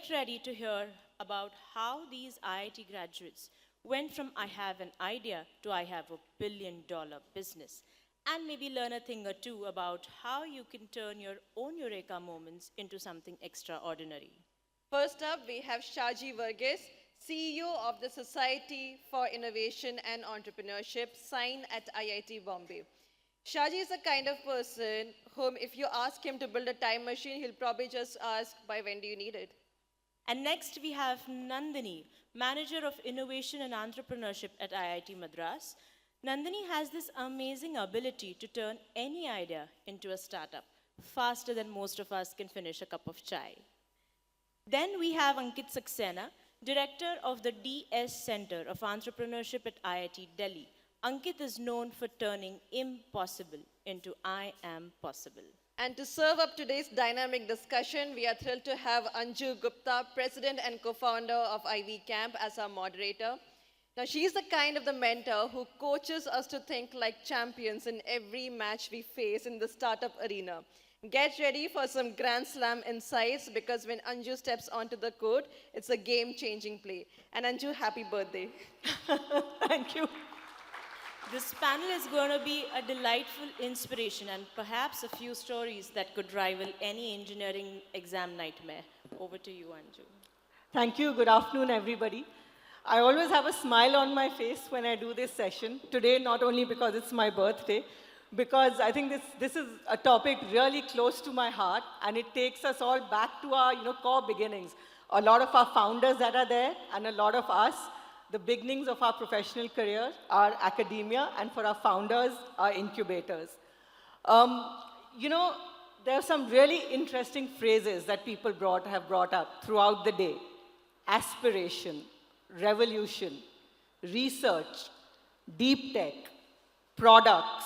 get ready to hear about how these IIT graduates went from I have an idea to I have $1 billion business, and maybe learn a thing or two about how you can turn your own eureka moments into something extraordinary. First up, we have Shaji Vargheese, CEO of the Society for Innovation and Entrepreneurship, SINE at IIT Bombay. Shaji is the kind of person whom, if you ask him to build a time machine, he'll probably just ask, by when do you need it? And next we have Nandhini, Manager of Innovation and Entrepreneurship at IIT Madras. Nandhini has this amazing ability to turn any idea into a startup faster than most of us can finish a cup of chai. Then we have Ankit Saxena, Director of the DS Center of Entrepreneurship at IIT Delhi. Ankit is known for turning impossible into I am possible. And to serve up today's dynamic discussion, we are thrilled to have Anju Gupta, President and co-founder of IvyCamp, as our moderator. Now, she's the kind of the mentor who coaches us to think like champions in every match we face in the startup arena. Get ready for some Grand Slam insights, because when Anju steps onto the court, it's a game-changing play. And Anju, happy birthday. Thank you. This panel is going to be a delightful inspiration and perhaps a few stories that could rival any engineering exam nightmare. Over to you, Anju. Thank you. Good afternoon, everybody. I always have a smile on my face when I do this session. Today, not only because it's my birthday, because I think this is a topic really close to my heart, and it takes us all back to our core beginnings. A lot of our founders that are there, and a lot of us, the beginnings of our professional career, our academia, and for our founders, our incubators. There are some really interesting phrases that people have brought up throughout the day. Aspiration, revolution, research, deep tech, products,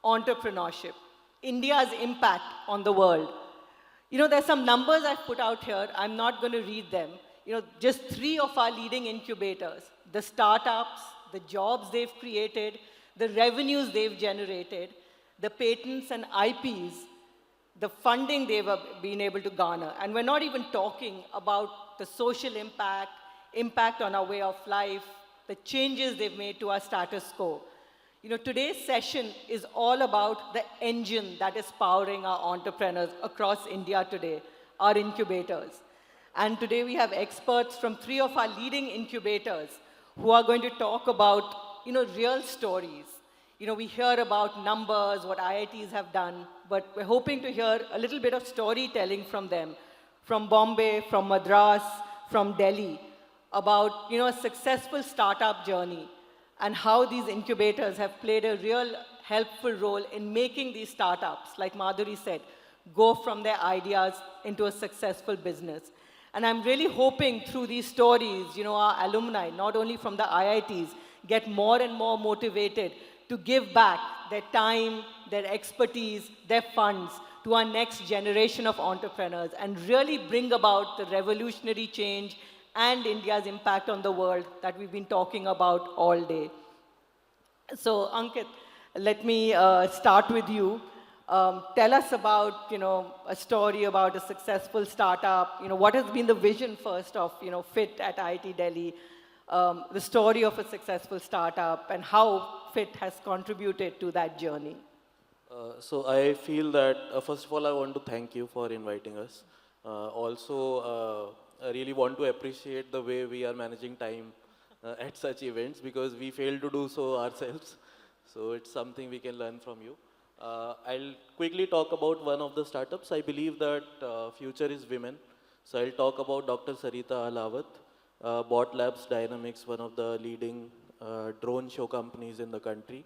entrepreneurship, India's impact on the world. There's some numbers I've put out here. I'm not going to read them. Just 3 of our leading incubators, the startups, the jobs they've created, the revenues they've generated, the patents and IPs, the funding they've been able to garner. And we're not even talking about the social impact on our way of life, the changes they've made to our status quo. Today's session is all about the engine that is powering our entrepreneurs across India today, our incubators. And today we have experts from 3 of our leading incubators who are going to talk about, real stories. We hear about numbers, what IITs have done, but we're hoping to hear a little bit of storytelling from them, from Bombay, from Madras, from Delhi, about, a successful startup journey and how these incubators have played a real helpful role in making these startups, like Madhuri said, go from their ideas into a successful business. And I'm really hoping through these stories, our alumni, not only from the IITs, get more and more motivated to give back their time, their expertise, their funds to our next generation of entrepreneurs and really bring about the revolutionary change and India's impact on the world that we've been talking about all day. So, Ankit, let me start with you. Tell us about, a story about a successful startup. What has been the vision first of, FITT at IIT Delhi, the story of a successful startup, and how FITT has contributed to that journey. So I feel that, first of all, I want to thank you for inviting us. I really want to appreciate the way we are managing time at such events, because we fail to do so ourselves. So it's something we can learn from you. I'll quickly talk about one of the startups. I believe that future is women. So I'll talk about Dr. Sarita Alawat, Bot Labs Dynamics, one of the leading drone show companies in the country.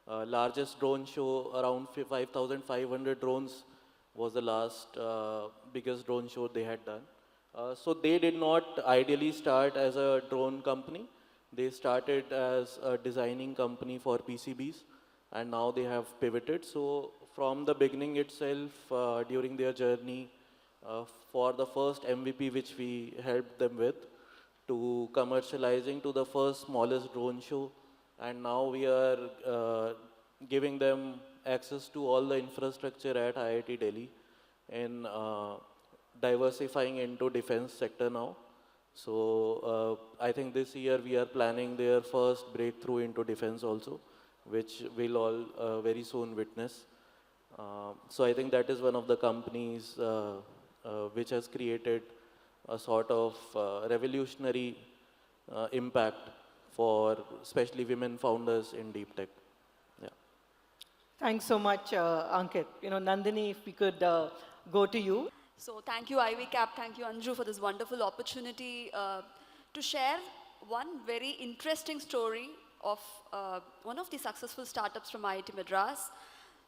Largest drone show, around 5,500 drones was the last biggest drone show they had done. So they did not ideally start as a drone company. They started as a designing company for PCBs, and now they have pivoted. So from the beginning itself, during their journey, for the first MVP which we helped them with, to commercializing to the first smallest drone show, and now we are giving them access to all the infrastructure at IIT Delhi in diversifying into defense sector now. So I think this year we are planning their first breakthrough into defense also, which we'll all very soon witness. So I think that is one of the companies which has created a sort of revolutionary impact for especially women founders in deep tech. Yeah. Thanks so much, Ankit. Nandhini, if we could go to you. So thank you, IvyCamp. Thank you, Anju, for this wonderful opportunity to share one very interesting story of one of the successful startups from IIT Madras.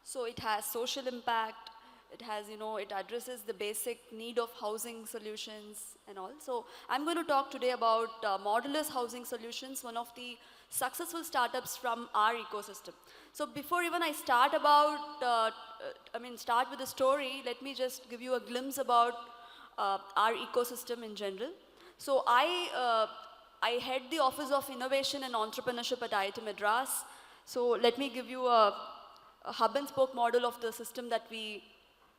So it has social impact. It has, it addresses the basic need of housing solutions and all. So I'm going to talk today about Modulus Housing Solutions, one of the successful startups from our ecosystem. So before even I start start with the story, let me just give you a glimpse about our ecosystem in general. So I head the Office of Innovation and Entrepreneurship at IIT Madras. So let me give you a hub and spoke model of the system that we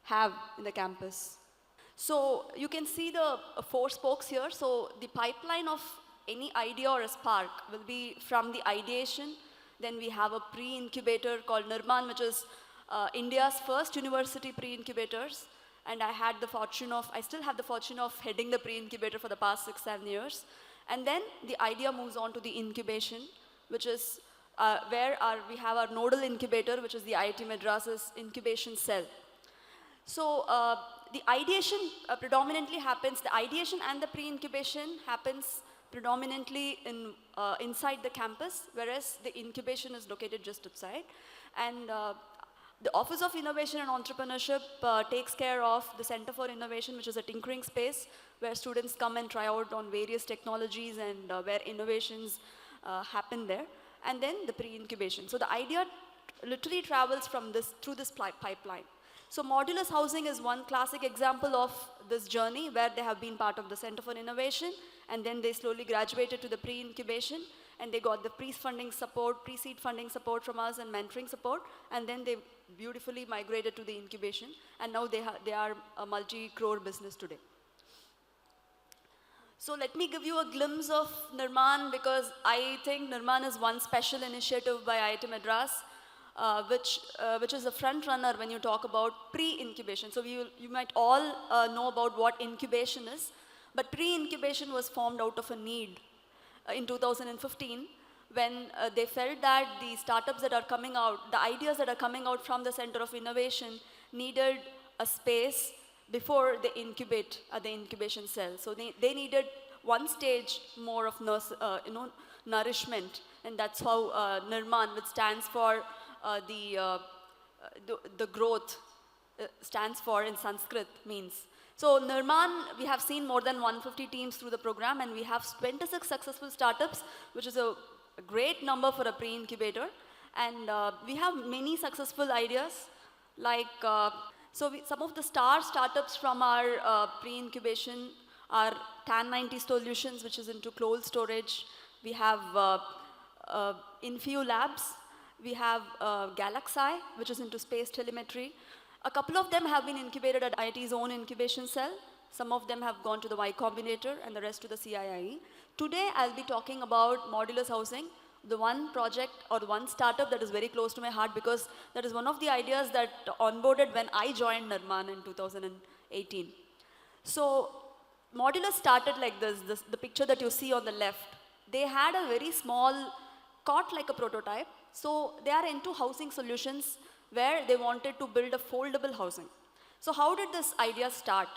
have in the campus. So you can see the 4 spokes here. So the pipeline of any idea or a spark will be from the ideation. Then we have a pre-incubator called Nirman, which is India's first university pre-incubators. And I still have the fortune of heading the pre-incubator for the past 6-7 years. And then the idea moves on to the incubation, which is where we have our nodal incubator, which is the IIT Madras's incubation cell. So the ideation predominantly happens, the ideation and the pre-incubation happens predominantly inside the campus, whereas the incubation is located just outside. And the Office of Innovation and Entrepreneurship takes care of the Center for Innovation, which is a tinkering space where students come and try out on various technologies and where innovations happen there. And then the pre-incubation. So the idea literally travels through this pipeline. So Modulus Housing is one classic example of this journey where they have been part of the Center for Innovation, and then they slowly graduated to the pre-incubation, and they got the pre-funding support, pre-seed funding support from us and mentoring support, and then they beautifully migrated to the incubation, and now they are a multi-crore business today. So let me give you a glimpse of Nirman, because I think Nirman is one special initiative by IIT Madras, which is a front runner when you talk about pre-incubation. So you might all know about what incubation is, but pre-incubation was formed out of a need in 2015 when they felt that the startups that are coming out, the ideas that are coming out from the Center of Innovation needed a space before they incubate at the incubation cell. So they needed one stage more of nourishment, and that's how Nirman, which stands for the growth, stands for in Sanskrit, means. So Nirman, we have seen more than 150 teams through the program, and we have 26 successful startups, which is a great number for a pre-incubator. And we have many successful ideas, like, some of the star startups from our pre-incubation are TAN90 Solutions, which is into cold storage. We have Infio Labs. We have Galaxy, which is into space telemetry. A couple of them have been incubated at IIT's own incubation cell. Some of them have gone to the Y Combinator and the rest to the CIIE. Today, I'll be talking about Modulus Housing, the one project or one startup that is very close to my heart, because that is one of the ideas that onboarded when I joined Nirman in 2018. So Modulus started like this, the picture that you see on the left. They had a very small cot like a prototype. So they are into housing solutions where they wanted to build a foldable housing. So how did this idea start?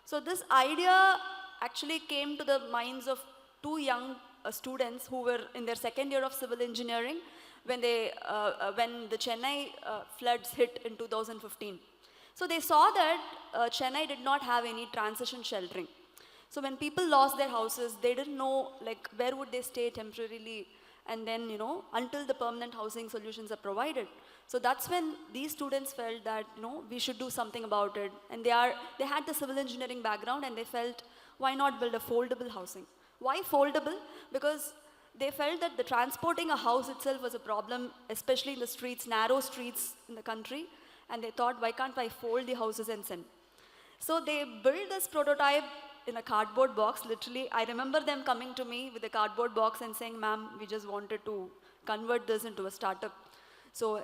So this idea actually came to the minds of 2 young students who were in their 2nd year of civil engineering when the Chennai floods hit in 2015. So they saw that Chennai did not have any transition sheltering. So when people lost their houses, they didn't know like where would they stay temporarily, and then until the permanent housing solutions are provided. So that's when these students felt that we should do something about it, and they had the civil engineering background, and they felt, why not build a foldable housing? Why foldable? Because they felt that the transporting a house itself was a problem, especially in the streets, narrow streets in the country, and they thought, why can't I fold the houses and send? So they built this prototype in a cardboard box, literally. I remember them coming to me with a cardboard box and saying, ma'am, we just wanted to convert this into a startup. So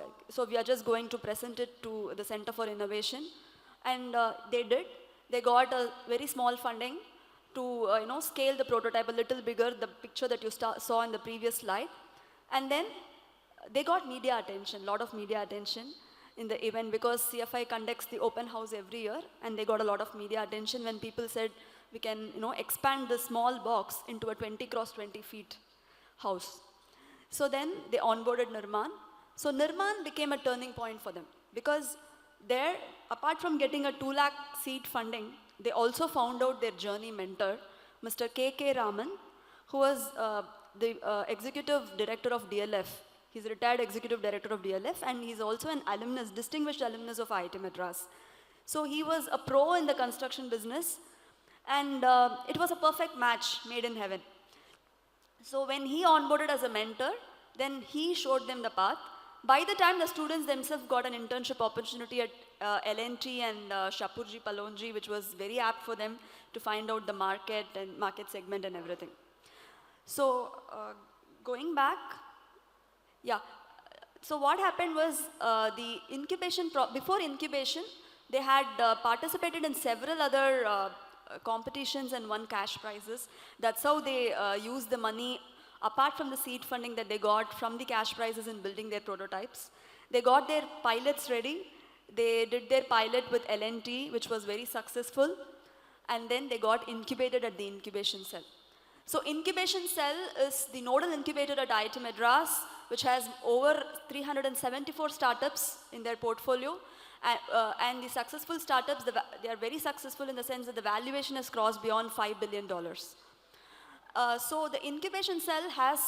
we are just going to present it to the Center for Innovation. And they did. They got a very small funding to scale the prototype a little bigger, the picture that you saw in the previous slide. And then they got media attention, a lot of media attention in the event, because CFI conducts the open house every year, and they got a lot of media attention when people said we can expand this small box into a 20 cross 20 feet house. So then they onboarded Nirman. So Nirman became a turning point for them, because there, apart from getting a 2 lakh seed funding, they also found out their journey mentor, Mr. K.K. Raman, who was the executive director of DLF. He's a retired executive director of DLF, and he's also an alumnus, distinguished alumnus of IIT Madras. So he was a pro in the construction business, and it was a perfect match made in heaven. So when he onboarded as a mentor, then he showed them the path. By the time the students themselves got an internship opportunity at L&T and Shapurji Palonji, which was very apt for them to find out the market and market segment and everything. So going back, yeah. So what happened was the incubation, before incubation, they had participated in several other competitions and won cash prizes. That's how they used the money, apart from the seed funding that they got from the cash prizes in building their prototypes. They got their pilots ready. They did their pilot with L&T, which was very successful. And then they got incubated at the incubation cell. So incubation cell is the nodal incubator at IIT Madras, which has over 374 startups in their portfolio. And the successful startups, they are very successful in the sense that the valuation has crossed beyond $5 billion. So the incubation cell has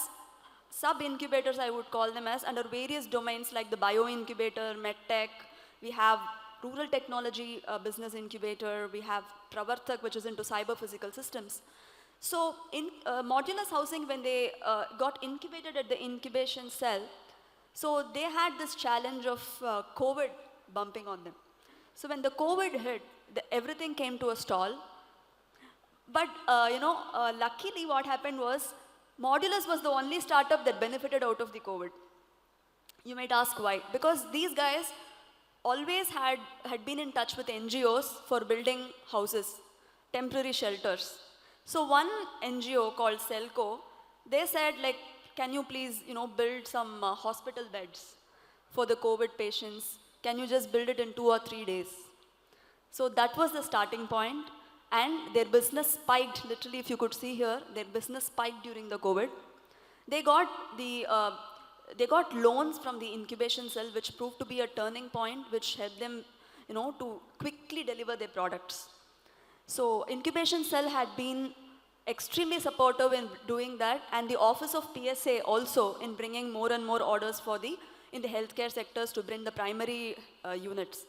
sub-incubators, I would call them as, under various domains like the bio-incubator, medtech. We have rural technology business incubator. We have Pravartak, which is into cyber-physical systems. So in Modulus Housing, when they got incubated at the incubation cell, so they had this challenge of COVID bumping on them. So when the COVID hit, everything came to a stall. But luckily what happened was, Modulus was the only startup that benefited out of the COVID. You might ask why. Because these guys always had been in touch with NGOs for building houses, temporary shelters. So one NGO called Celco, they said, like, can you please, build some hospital beds for the COVID patients? Can you just build it in 2 or 3 days? So that was the starting point. And their business spiked, literally, if you could see here, their business spiked during the COVID. They got loans from the incubation cell, which proved to be a turning point, which helped them, to quickly deliver their products. So incubation cell had been extremely supportive in doing that, and the office of PSA also in bringing more and more orders in the healthcare sectors to bring the primary units.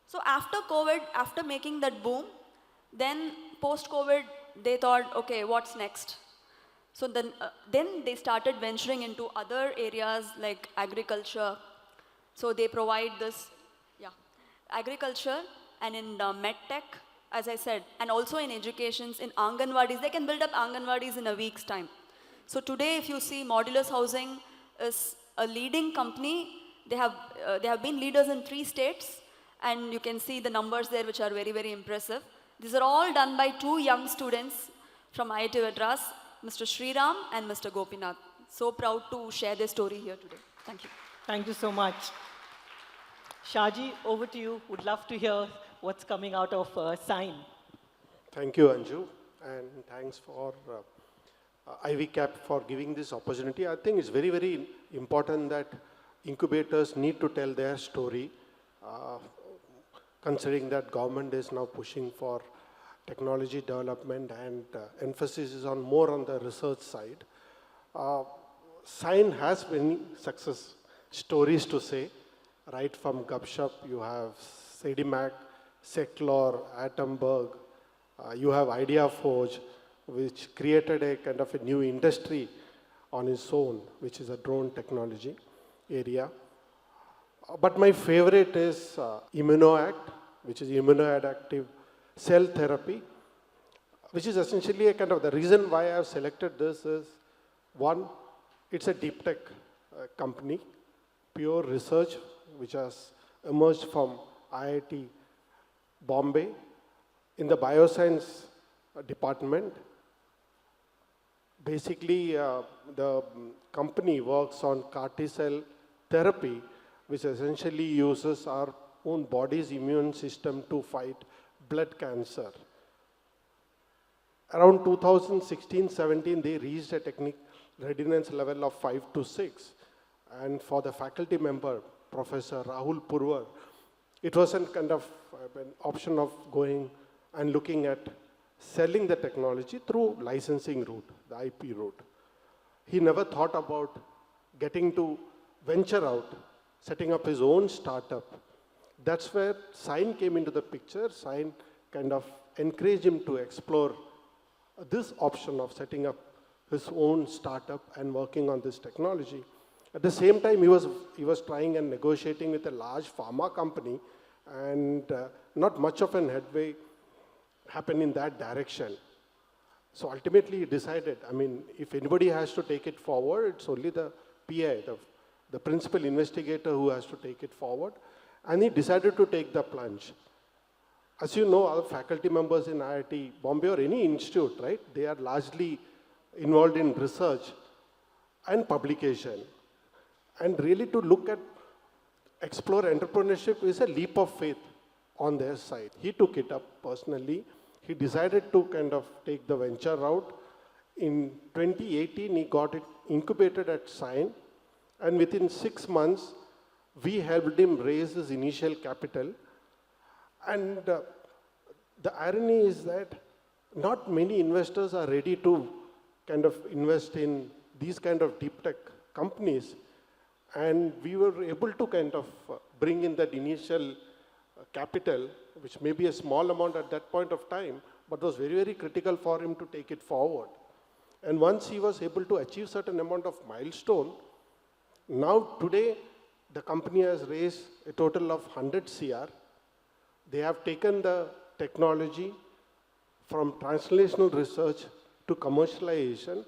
So after COVID, after making that boom, then post-COVID, they thought, okay, what's next? So then they started venturing into other areas like agriculture. So they provide this, agriculture, and in medtech, as I said, and also in educations, in Anganwadis. They can build up Anganwadis in a week's time. So today, if you see, Modulus Housing is a leading company. They have been leaders in 3 states, and you can see the numbers there, which are very, very impressive. These are all done by 2 young students from IIT Madras, Mr. Sriram and Mr. Gopinath. So proud to share their story here today. Thank you. Thank you so much. Shaji, over to you. Would love to hear what's coming out of SINE. Thank you, Anju, and thanks for IvyCamp for giving this opportunity. I think it's very, very important that incubators need to tell their story, considering that government is now pushing for technology development and emphasis is on more on the research side. SINE has many success stories to say. Right from Gupshup, you have Sedimac, Seclor, Atomberg, you have IdeaForge, which created a kind of a new industry on its own, which is a drone technology area. But my favorite is ImmunoACT, which is immunoadaptive cell therapy, which is essentially a kind of, the reason why I have selected this is, one, it's a deep tech company, pure research, which has emerged from IIT Bombay in the bioscience department. Basically, the company works on CAR T cell therapy, which essentially uses our own body's immune system to fight blood cancer. Around 2016-17, they reached a technical readiness level of 5 to 6. And for the faculty member, Professor Rahul Purwar, it was a kind of an option of going and looking at selling the technology through licensing route, the IP route. He never thought about getting to venture out, setting up his own startup. That's where SINE came into the picture. SINE kind of encouraged him to explore this option of setting up his own startup and working on this technology. At the same time, he was trying and negotiating with a large pharma company, and not much of an headway happened in that direction. So ultimately, he decided, I mean, if anybody has to take it forward, it's only the PI, the principal investigator, who has to take it forward. And he decided to take the plunge. As you know, our faculty members in IIT Bombay or any institute, right, they are largely involved in research and publication. And really to look at, explore entrepreneurship is a leap of faith on their side. He took it up personally. He decided to kind of take the venture route. In 2018, he got it incubated at SINE. And within 6 months, we helped him raise his initial capital. And the irony is that not many investors are ready to kind of invest in these kind of deep tech companies. And we were able to kind of bring in that initial capital, which may be a small amount at that point of time, but was very, very critical for him to take it forward. And once he was able to achieve certain amount of milestone, now today the company has raised a total of 100 CR. They have taken the technology from translational research to commercialization.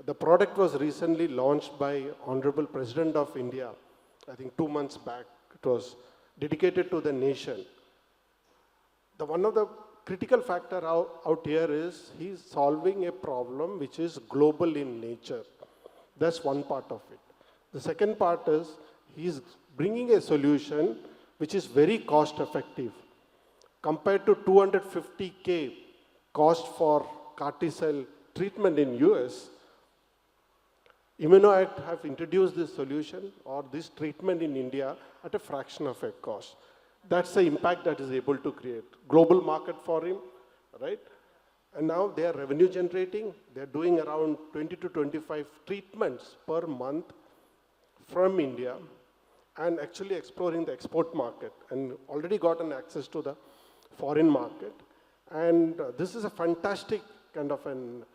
The product was recently launched by Honorable President of India, I think 2 months back. It was dedicated to the nation. One of the critical factor out here is he's solving a problem which is global in nature. That's one part of it. The second part is he's bringing a solution which is very cost effective. Compared to 250K cost for CAR T cell treatment in US, ImmunoACT have introduced this solution or this treatment in India at a fraction of a cost. That's the impact that is able to create. Global market for him, right? And now they are revenue generating. They're doing around 20 to 25 treatments per month from India and actually exploring the export market and already gotten access to the foreign market. And this is a fantastic kind of an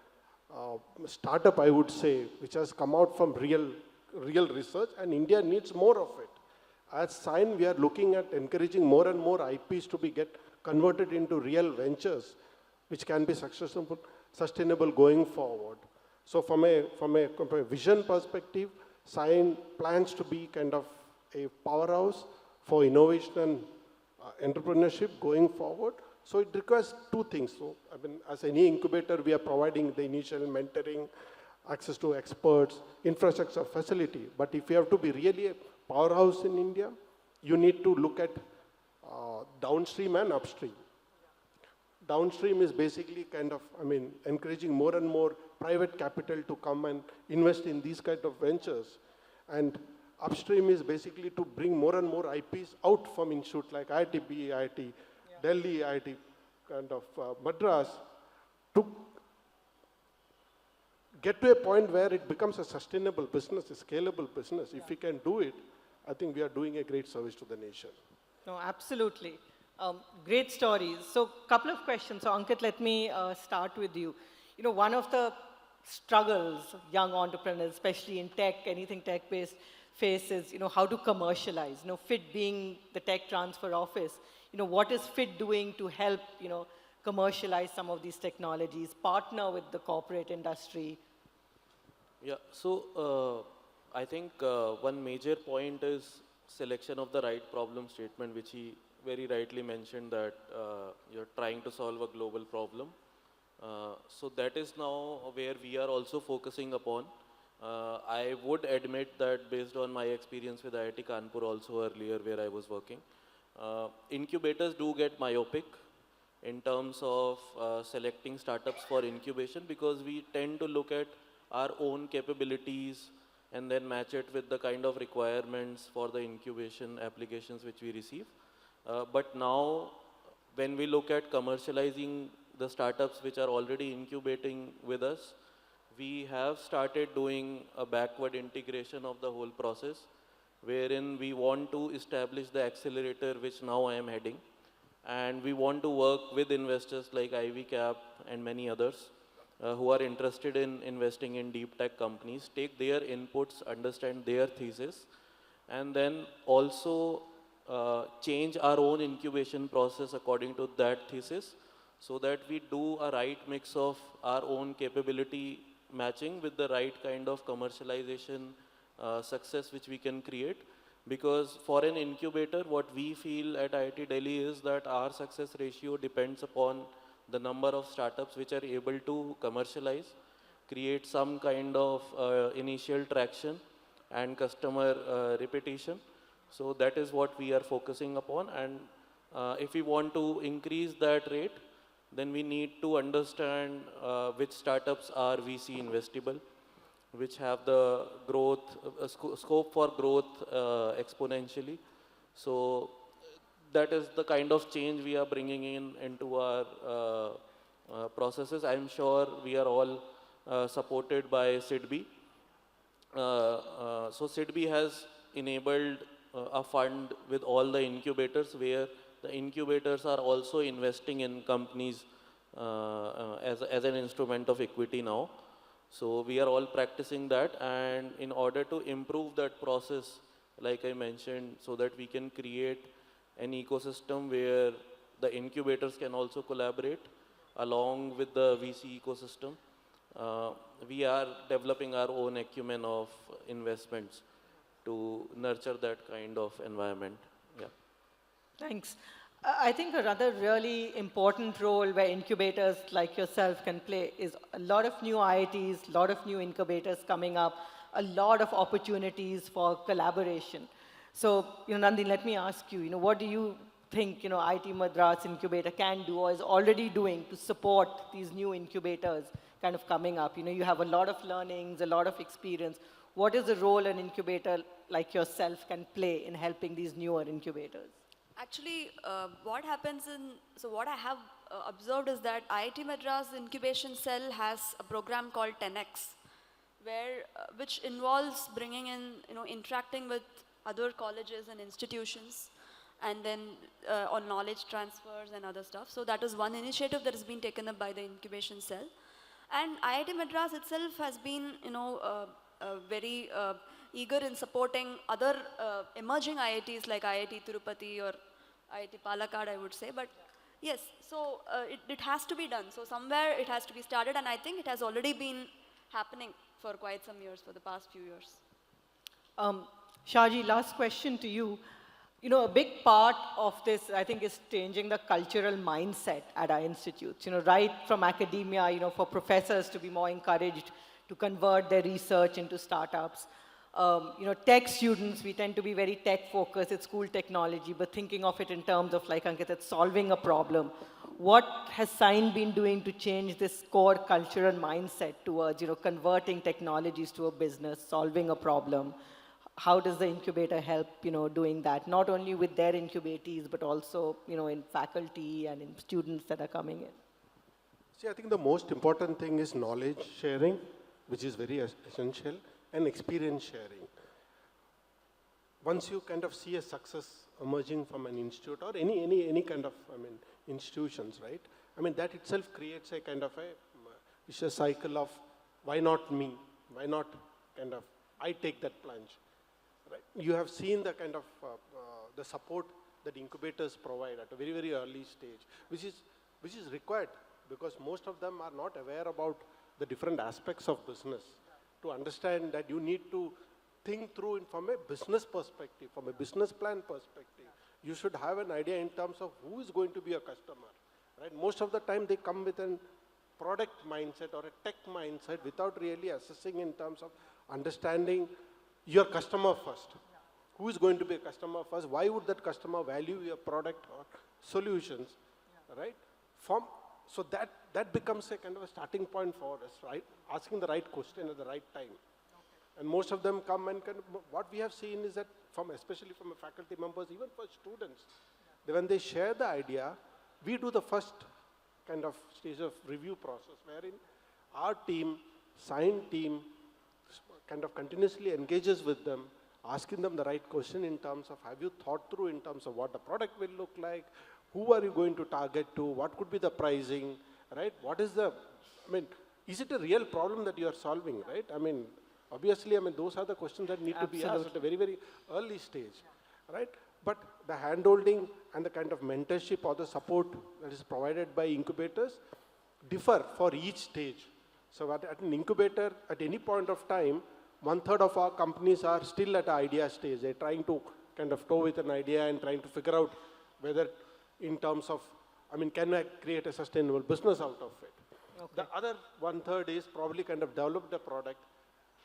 startup, I would say, which has come out from real research, and India needs more of it. As SINE, we are looking at encouraging more and more IPs to get converted into real ventures, which can be sustainable going forward. So from a vision perspective, SINE plans to be kind of a powerhouse for innovation and entrepreneurship going forward. So it requires two things. So, I mean, as any incubator, we are providing the initial mentoring, access to experts, infrastructure, facility. But if you have to be really a powerhouse in India, you need to look at downstream and upstream. Downstream is basically kind of, I mean, encouraging more and more private capital to come and invest in these kind of ventures. And upstream is basically to bring more and more IPs out from institutes like IIT B, IIT Delhi, IIT kind of Madras, to get to a point where it becomes a sustainable business, a scalable business. If we can do it, I think we are doing a great service to the nation. No, absolutely. Great stories. So, couple of questions. So, Ankit, let me start with you. You know, one of the struggles young entrepreneurs, especially in tech, anything tech-based, face is, you know, how to commercialize. You know, FITT being the tech transfer office, what is FITT doing to help, commercialize some of these technologies, partner with the corporate industry? Yeah, so I think one major point is selection of the right problem statement, which he very rightly mentioned that you're trying to solve a global problem. So that is now where we are also focusing upon. I would admit that based on my experience with IIT Kanpur also earlier where I was working, incubators do get myopic in terms of selecting startups for incubation because we tend to look at our own capabilities and then match it with the kind of requirements for the incubation applications which we receive. But now when we look at commercializing the startups which are already incubating with us, we have started doing a backward integration of the whole process wherein we want to establish the accelerator which now I am heading, and we want to work with investors like IvyCamp and many others who are interested in investing in deep tech companies, take their inputs, understand their thesis, and then also change our own incubation process according to that thesis so that we do a right mix of our own capability matching with the right kind of commercialization success which we can create. Because for an incubator, what we feel at IIT Delhi is that our success ratio depends upon the number of startups which are able to commercialize, create some kind of initial traction and customer repetition. So that is what we are focusing upon, and if we want to increase that rate, then we need to understand which startups are VC investable, which have the growth, scope for growth exponentially. So that is the kind of change we are bringing into our processes. I'm sure we are all supported by SIDBI. So SIDBI has enabled a fund with all the incubators where the incubators are also investing in companies as an instrument of equity now. So we are all practicing that, and in order to improve that process, like I mentioned, so that we can create an ecosystem where the incubators can also collaborate along with the VC ecosystem, we are developing our own acumen of investments to nurture that kind of environment. Yeah. Thanks. I think another really important role where incubators like yourself can play is a lot of new IITs, a lot of new incubators coming up, a lot of opportunities for collaboration. So, Nandini, let me ask you, what do you think, IIT Madras incubator can do or is already doing to support these new incubators kind of coming up? You have a lot of learnings, a lot of experience. What is the role an incubator like yourself can play in helping these newer incubators? Actually, what happens so what I have observed is that IIT Madras Incubation Cell has a program called 10X, which involves bringing in, interacting with other colleges and institutions, and then on knowledge transfers and other stuff. So that is one initiative that has been taken up by the incubation cell. And IIT Madras itself has been, very eager in supporting other emerging IITs like IIT Tirupati or IIT Palakkad, I would say. But yes, so it has to be done. So somewhere it has to be started, and I think it has already been happening for quite some years, for the past few years. Shaji, last question to you. A big part of this, I think, is changing the cultural mindset at our institutes. Right from academia, for professors to be more encouraged to convert their research into startups. Tech students, we tend to be very tech focused, it's cool technology, but thinking of it in terms of, like Ankit said, solving a problem. What has SINE been doing to change this core cultural mindset towards, converting technologies to a business, solving a problem? How does the incubator help, doing that? Not only with their incubatees, but also, in faculty and in students that are coming in. See, I think the most important thing is knowledge sharing, which is very essential, and experience sharing. Once you kind of see a success emerging from an institute or any kind of, institutions, right? That itself creates a kind of a vicious cycle of why not me? Why not kind of I take that plunge? Right? You have seen the kind of the support that incubators provide at a very, very early stage, which is required because most of them are not aware about the different aspects of business. To understand that you need to think through it from a business perspective, from a business plan perspective. You should have an idea in terms of who is going to be a customer, right? Most of the time they come with a product mindset or a tech mindset without really assessing in terms of understanding your customer first. Who is going to be a customer first? Why would that customer value your product or solutions, right? So that becomes a kind of a starting point for us, right? Asking the right question at the right time. And most of them come and what we have seen is that especially from the faculty members, even for students, when they share the idea, we do the first kind of stage of review process wherein our team, SINE team, kind of continuously engages with them, asking them the right question in terms of have you thought through in terms of what the product will look like, who are you going to target to, what could be the pricing, right? What is is it a real problem that you are solving, right? Obviously, those are the questions that need to be asked at a very, very early stage, right? But the hand-holding and the kind of mentorship or the support that is provided by incubators differ for each stage. So at an incubator, at any point of time, 1/3 of our companies are still at the idea stage. They're trying to kind of toy with an idea and trying to figure out whether in terms of, can I create a sustainable business out of it? Okay. The other 1/3 is probably kind of develop the product.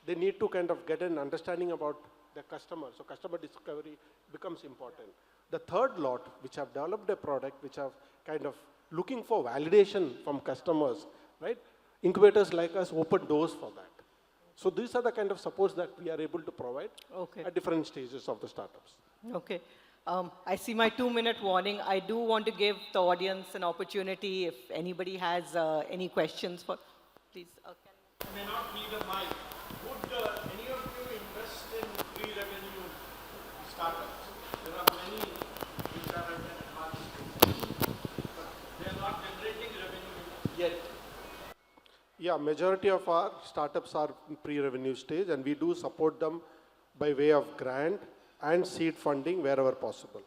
They need to kind of get an understanding about the customer. So customer discovery becomes important. The third lot, which have developed a product, which are kind of looking for validation from customers, right? Incubators like us open doors for that. So these are the kind of supports that we are able to provide at different stages of the startups. Okay. I see my 2-minute warning. I do want to give the audience an opportunity if anybody has any questions for, please. You may not need a mic. Would any of you invest in pre-revenue startups? There are many which are at an advanced stage, but they are not generating revenue yet. Yeah, majority of our startups are in pre-revenue stage, and we do support them by way of grant and seed funding wherever possible.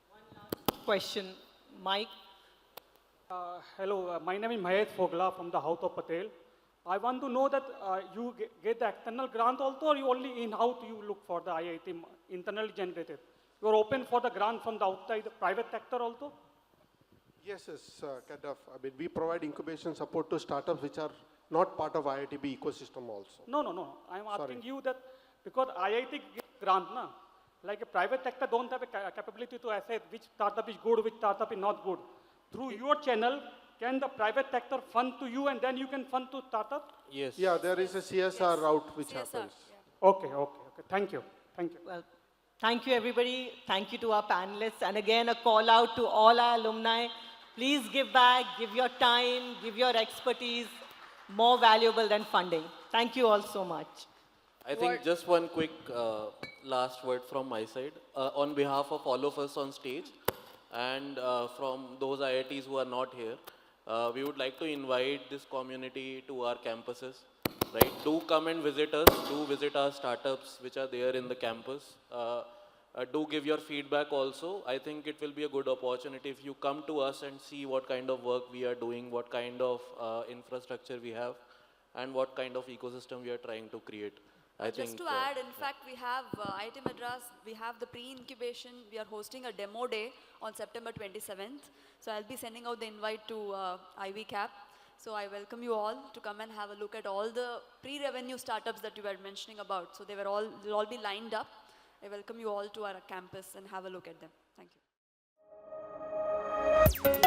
One last question, Mike. Hello, my name is Mahesh Fogla from the House of Patel. I want to know that you get the external grant also, or you only in-house you look for the IIT internally generated? You are open for the grant from the outside, the private sector also? Yes, we provide incubation support to startups which are not part of IITB ecosystem also. No. I'm asking you that because IIT gives grant, like a private sector don't have a capability to assess which startup is good, which startup is not good. Through your channel, can the private sector fund to you and then you can fund to startup? Yes. Yeah, there is a CSR route which happens. Yeah. Okay. Thank you. Well, thank you everybody. Thank you to our panelists. And again, a call out to all our alumni. Please give back, give your time, give your expertise, more valuable than funding. Thank you all so much. I think just one quick last word from my side. On behalf of all of us on stage and from those IITs who are not here, we would like to invite this community to our campuses. Right? Do come and visit us. Do visit our startups which are there in the campus. Do give your feedback also. I think it will be a good opportunity if you come to us and see what kind of work we are doing, what kind of infrastructure we have, and what kind of ecosystem we are trying to create. Just to add, in fact, we have IIT Madras, we have the pre-incubation. We are hosting a demo day on September 27th. So I'll be sending out the invite to IvyCamp. So I welcome you all to come and have a look at all the pre-revenue startups that you were mentioning about. So they'll all be lined up. I welcome you all to our campus and have a look at them. Thank you.